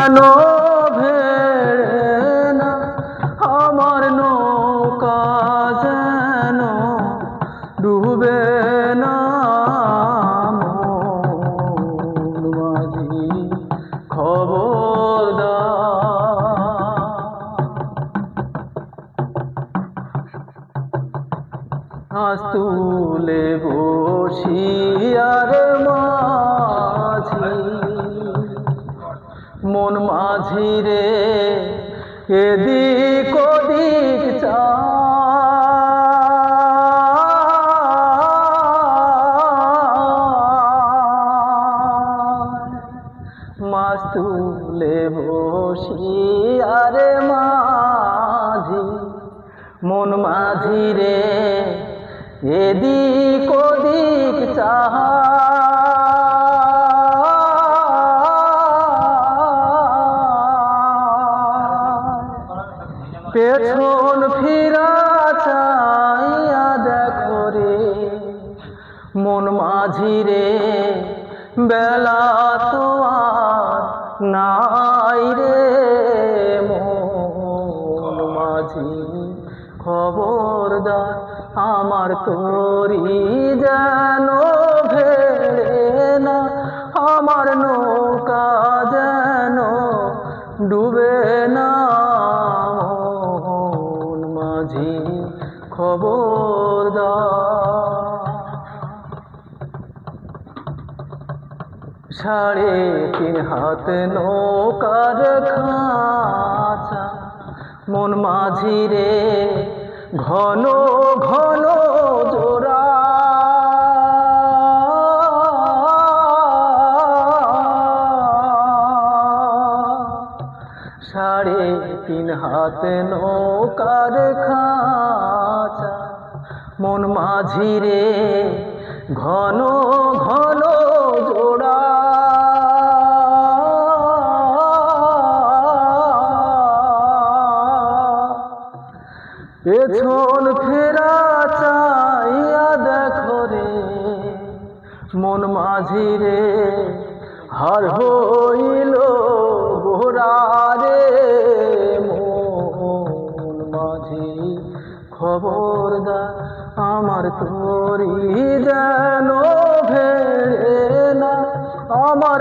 যেন ভেড়ে না আমার নৌকা যেন ডুবে না মন মাঝি হাঁস তুলে বসিয়ার মাঝি মন মাঝি রে এদিক ওদিক মাছ তুলে বসিয়ার মাঝি মন মাঝি রে এদিক ওদিক পেছন ফিরা চাইয়া দেখো রে মন মাঝি রে বেলা তো আর নাই রে মন মাঝি খবরদার আমার তরি যেন ভেড়ে না আমার নৌকা যেন ডুবে না মন মাঝি খবরদার 3.5 হাত নৌকার খাঁচা মন মাঝি রে ঘন ঘন জোড়া সাড়ে 3 হাত নৌকার খাঁচা মন মাঝি রে ঘন ঘন জোড়া পেছন ফেরা চাইয়া দেখো রে মন মাঝি রে হার হইল গোরা রে মন মাঝি খবরদার আমার তরি যেন ভেড়ে না আমার